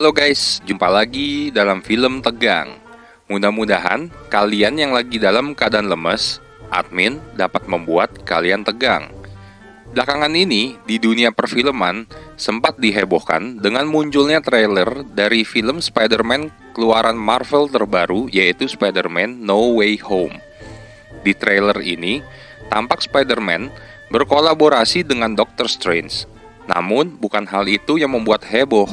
Halo guys, jumpa lagi dalam film tegang. Mudah-mudahan kalian yang lagi dalam keadaan lemes, admin dapat membuat kalian tegang. Belakangan ini, di dunia perfilman, sempat dihebohkan dengan munculnya trailer dari film Spider-Man keluaran Marvel terbaru, yaitu Spider-Man No Way Home. Di trailer ini, tampak Spider-Man berkolaborasi dengan Doctor Strange. Namun, bukan hal itu yang membuat heboh.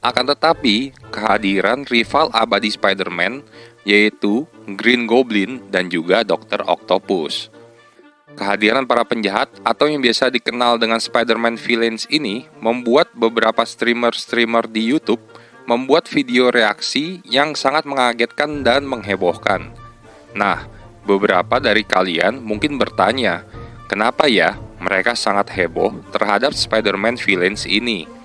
Akan tetapi, kehadiran rival abadi Spider-Man, yaitu Green Goblin dan juga Dr. Octopus. Kehadiran para penjahat atau yang biasa dikenal dengan Spider-Man villains ini membuat beberapa streamer-streamer di YouTube membuat video reaksi yang sangat mengagetkan dan menghebohkan. Nah, beberapa dari kalian mungkin bertanya, kenapa ya mereka sangat heboh terhadap Spider-Man villains ini?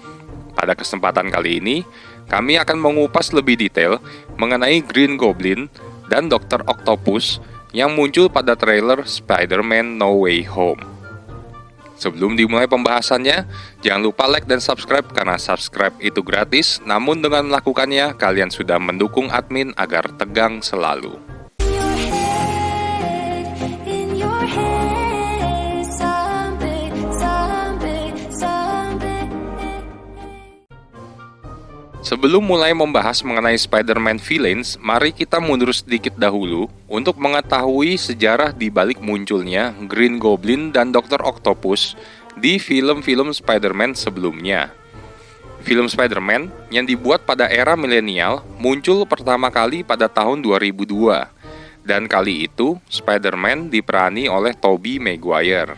Pada kesempatan kali ini, kami akan mengupas lebih detail mengenai Green Goblin dan Dr. Octopus yang muncul pada trailer Spider-Man No Way Home. Sebelum dimulai pembahasannya, jangan lupa like dan subscribe karena subscribe itu gratis, namun dengan melakukannya, kalian sudah mendukung admin agar tegang selalu. Sebelum mulai membahas mengenai Spider-Man villains, mari kita mundur sedikit dahulu untuk mengetahui sejarah di balik munculnya Green Goblin dan Dr. Octopus di film-film Spider-Man sebelumnya. Film Spider-Man yang dibuat pada era milenial muncul pertama kali pada tahun 2002, dan kali itu Spider-Man diperani oleh Tobey Maguire.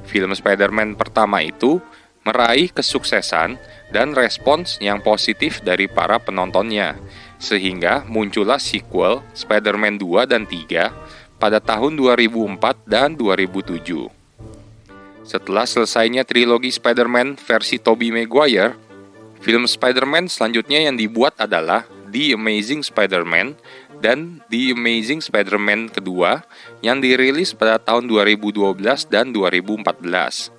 Film Spider-Man pertama itu meraih kesuksesan dan respons yang positif dari para penontonnya, sehingga muncullah sequel Spider-Man 2 dan 3 pada tahun 2004 dan 2007. Setelah selesainya trilogi Spider-Man versi Tobey Maguire, film Spider-Man selanjutnya yang dibuat adalah The Amazing Spider-Man dan The Amazing Spider-Man kedua yang dirilis pada tahun 2012 dan 2014.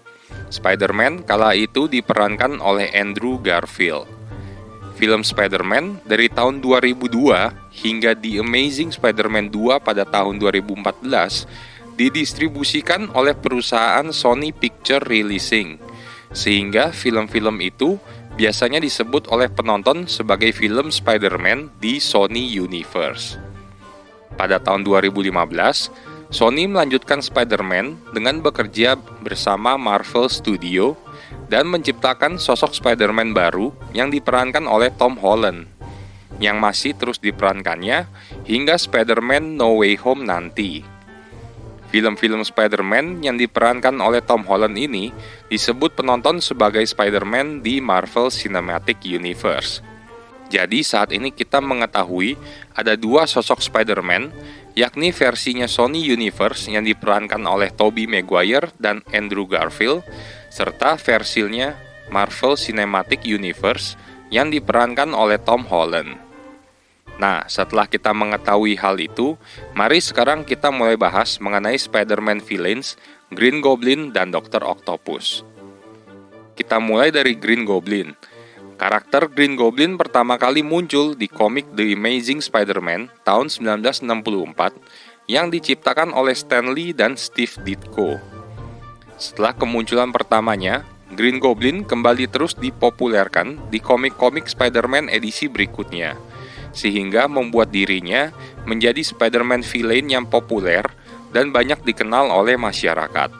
Spider-Man kala itu diperankan oleh Andrew Garfield. Film Spider-Man dari tahun 2002 hingga The Amazing Spider-Man 2 pada tahun 2014 didistribusikan oleh perusahaan Sony Picture Releasing, sehingga film-film itu biasanya disebut oleh penonton sebagai film Spider-Man di Sony Universe. Pada tahun 2015, Sony melanjutkan Spider-Man dengan bekerja bersama Marvel Studio dan menciptakan sosok Spider-Man baru yang diperankan oleh Tom Holland, yang masih terus diperankannya hingga Spider-Man No Way Home nanti. Film-film Spider-Man yang diperankan oleh Tom Holland ini disebut penonton sebagai Spider-Man di Marvel Cinematic Universe. Jadi saat ini kita mengetahui ada dua sosok Spider-Man, yakni versinya Sony Universe yang diperankan oleh Tobey Maguire dan Andrew Garfield, serta versinya Marvel Cinematic Universe yang diperankan oleh Tom Holland. Nah, setelah kita mengetahui hal itu, mari sekarang kita mulai bahas mengenai Spider-Man villains, Green Goblin dan Dr. Octopus. Kita mulai dari Green Goblin. Karakter Green Goblin pertama kali muncul di komik The Amazing Spider-Man tahun 1964 yang diciptakan oleh Stan Lee dan Steve Ditko. Setelah kemunculan pertamanya, Green Goblin kembali terus dipopulerkan di komik-komik Spider-Man edisi berikutnya, sehingga membuat dirinya menjadi Spider-Man villain yang populer dan banyak dikenal oleh masyarakat.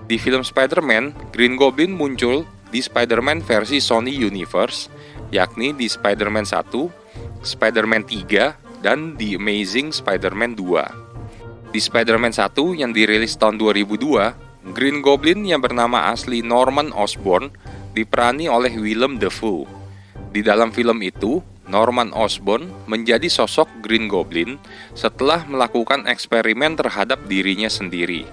Di film Spider-Man, Green Goblin muncul di Spider-Man versi Sony Universe, yakni di Spider-Man 1, Spider-Man 3, dan The Amazing Spider-Man 2. Di Spider-Man 1 yang dirilis tahun 2002, Green Goblin yang bernama asli Norman Osborn diperani oleh Willem Dafoe. Di dalam film itu, Norman Osborn menjadi sosok Green Goblin setelah melakukan eksperimen terhadap dirinya sendiri.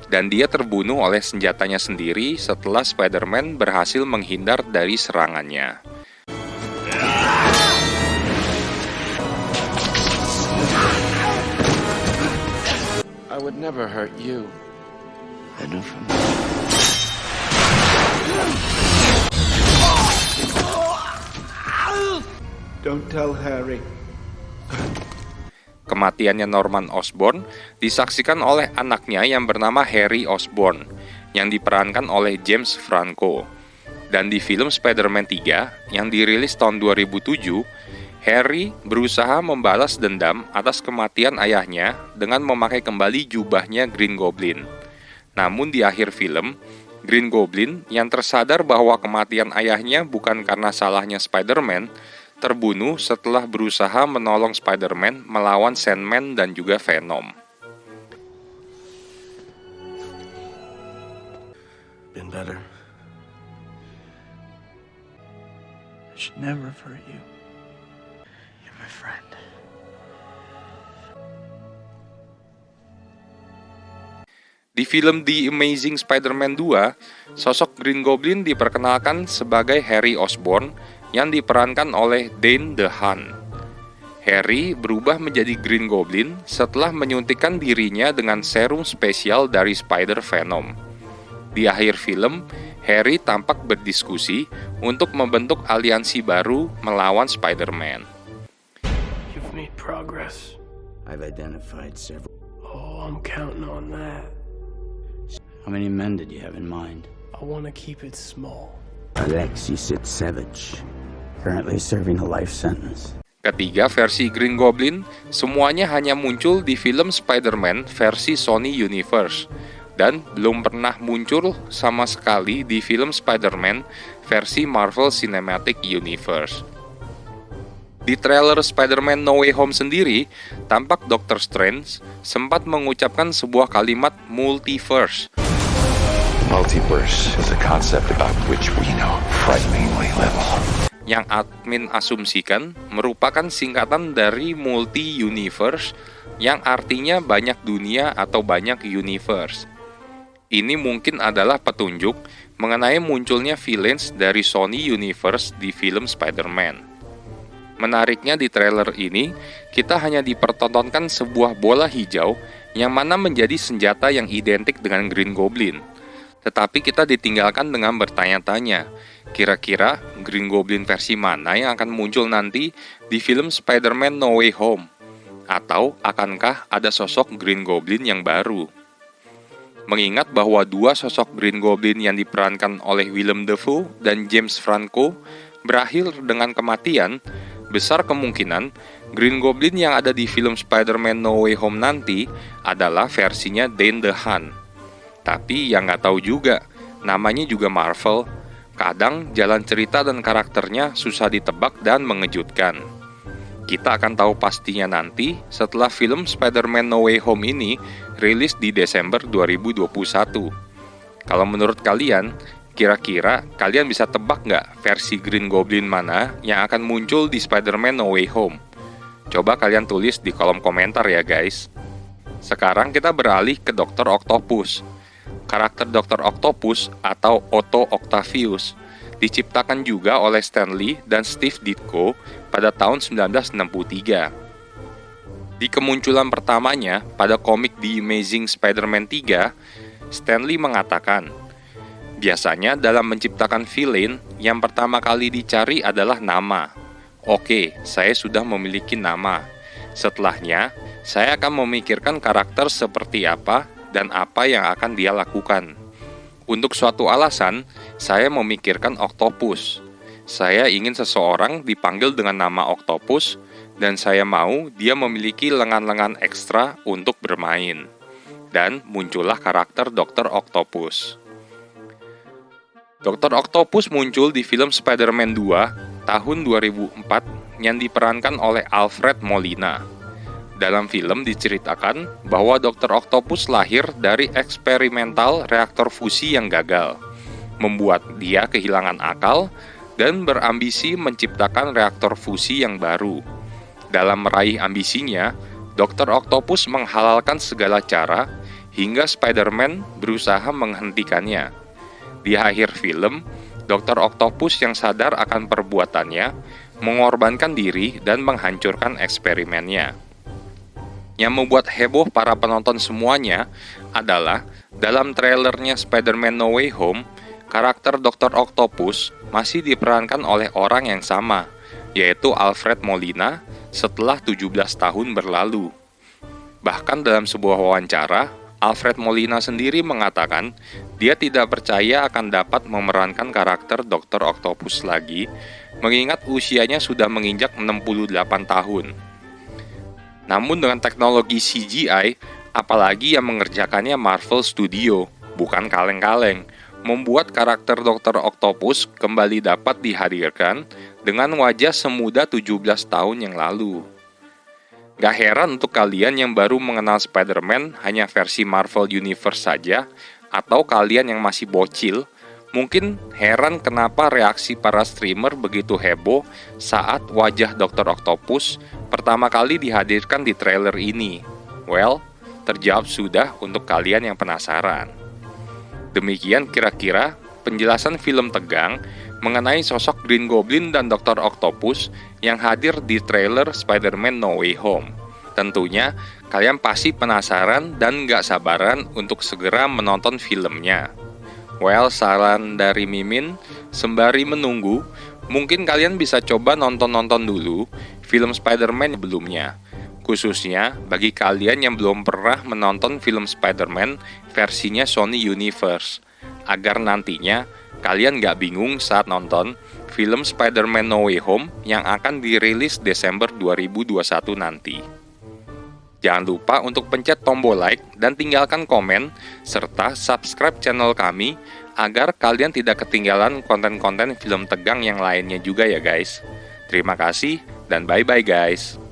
Dan dia terbunuh oleh senjatanya sendiri setelah Spider-Man berhasil menghindar dari serangannya. I would never hurt you. I know from Don't tell Harry. Kematiannya Norman Osborn disaksikan oleh anaknya yang bernama Harry Osborn, yang diperankan oleh James Franco. Dan di film Spider-Man 3 yang dirilis tahun 2007, Harry berusaha membalas dendam atas kematian ayahnya dengan memakai kembali jubahnya Green Goblin. Namun di akhir film, Green Goblin yang tersadar bahwa kematian ayahnya bukan karena salahnya Spider-Man, terbunuh setelah berusaha menolong Spider-Man melawan Sandman dan juga Venom. Been better. I should never have hurt you. You're my friend. Di film The Amazing Spider-Man 2, sosok Green Goblin diperkenalkan sebagai Harry Osborn yang diperankan oleh Dane DeHaan. Harry berubah menjadi Green Goblin setelah menyuntikkan dirinya dengan serum spesial dari Spider-Venom. Di akhir film, Harry tampak berdiskusi untuk membentuk aliansi baru melawan Spider-Man. You've made progress. I've identified several. Oh, I'm counting on that. How many men did you have in mind? I want to keep it small. Alexis Savage, currently serving a life sentence. Ketiga versi Green Goblin semuanya hanya muncul di film Spider-Man versi Sony Universe dan belum pernah muncul sama sekali di film Spider-Man versi Marvel Cinematic Universe. Di trailer Spider-Man No Way Home sendiri, tampak Doctor Strange sempat mengucapkan sebuah kalimat multiverse. Multiverse is a concept about which we know frighteningly little. Yang admin asumsikan merupakan singkatan dari multi-universe yang artinya banyak dunia atau banyak universe. Ini mungkin adalah petunjuk mengenai munculnya villains dari Sony Universe di film Spider-Man. Menariknya di trailer ini, kita hanya dipertontonkan sebuah bola hijau yang mana menjadi senjata yang identik dengan Green Goblin. Tetapi kita ditinggalkan dengan bertanya-tanya, kira-kira Green Goblin versi mana yang akan muncul nanti di film Spider-Man No Way Home? Atau akankah ada sosok Green Goblin yang baru? Mengingat bahwa dua sosok Green Goblin yang diperankan oleh Willem Dafoe dan James Franco berakhir dengan kematian, besar kemungkinan Green Goblin yang ada di film Spider-Man No Way Home nanti adalah versinya Dane DeHaan. Tapi yang nggak tahu juga, namanya juga Marvel. Kadang jalan cerita dan karakternya susah ditebak dan mengejutkan. Kita akan tahu pastinya nanti setelah film Spider-Man No Way Home ini rilis di Desember 2021. Kalau menurut kalian, kira-kira kalian bisa tebak nggak versi Green Goblin mana yang akan muncul di Spider-Man No Way Home? Coba kalian tulis di kolom komentar ya guys. Sekarang kita beralih ke Dr. Octopus. Karakter Dr. Octopus atau Otto Octavius diciptakan juga oleh Stan Lee dan Steve Ditko pada tahun 1963. Di kemunculan pertamanya pada komik The Amazing Spider-Man 3, Stan Lee mengatakan, biasanya dalam menciptakan villain, yang pertama kali dicari adalah nama. Oke, saya sudah memiliki nama. Setelahnya, saya akan memikirkan karakter seperti apa dan apa yang akan dia lakukan. Untuk suatu alasan, saya memikirkan Octopus. Saya ingin seseorang dipanggil dengan nama Octopus, dan saya mau dia memiliki lengan-lengan ekstra untuk bermain. Dan muncullah karakter Dr. Octopus. Dr. Octopus muncul di film Spider-Man 2 tahun 2004 yang diperankan oleh Alfred Molina. Dalam film diceritakan bahwa Dr. Octopus lahir dari eksperimental reaktor fusi yang gagal, membuat dia kehilangan akal dan berambisi menciptakan reaktor fusi yang baru. Dalam meraih ambisinya, Dr. Octopus menghalalkan segala cara hingga Spider-Man berusaha menghentikannya. Di akhir film, Dr. Octopus yang sadar akan perbuatannya mengorbankan diri dan menghancurkan eksperimennya. Yang membuat heboh para penonton semuanya adalah dalam trailernya Spider-Man No Way Home, karakter Dr. Octopus masih diperankan oleh orang yang sama, yaitu Alfred Molina, setelah 17 tahun berlalu. Bahkan dalam sebuah wawancara, Alfred Molina sendiri mengatakan dia tidak percaya akan dapat memerankan karakter Dr. Octopus lagi, mengingat usianya sudah menginjak 68 tahun. Namun dengan teknologi CGI, apalagi yang mengerjakannya Marvel Studio, bukan kaleng-kaleng, membuat karakter Dr. Octopus kembali dapat dihadirkan dengan wajah semuda 17 tahun yang lalu. Gak heran untuk kalian yang baru mengenal Spider-Man hanya versi Marvel Universe saja, atau kalian yang masih bocil, mungkin heran kenapa reaksi para streamer begitu heboh saat wajah Dr. Octopus pertama kali dihadirkan di trailer ini. Well, terjawab sudah untuk kalian yang penasaran. Demikian kira-kira penjelasan film tegang mengenai sosok Green Goblin dan Dr. Octopus yang hadir di trailer Spider-Man No Way Home. Tentunya, kalian pasti penasaran dan gak sabaran untuk segera menonton filmnya. Well, saran dari Mimin, sembari menunggu, mungkin kalian bisa coba nonton-nonton dulu film Spider-Man sebelumnya. Khususnya bagi kalian yang belum pernah menonton film Spider-Man versinya Sony Universe, agar nantinya kalian gak bingung saat nonton film Spider-Man No Way Home yang akan dirilis Desember 2021 nanti. Jangan lupa untuk pencet tombol like dan tinggalkan komen, serta subscribe channel kami agar kalian tidak ketinggalan konten-konten film tegang yang lainnya juga ya guys. Terima kasih dan bye-bye guys.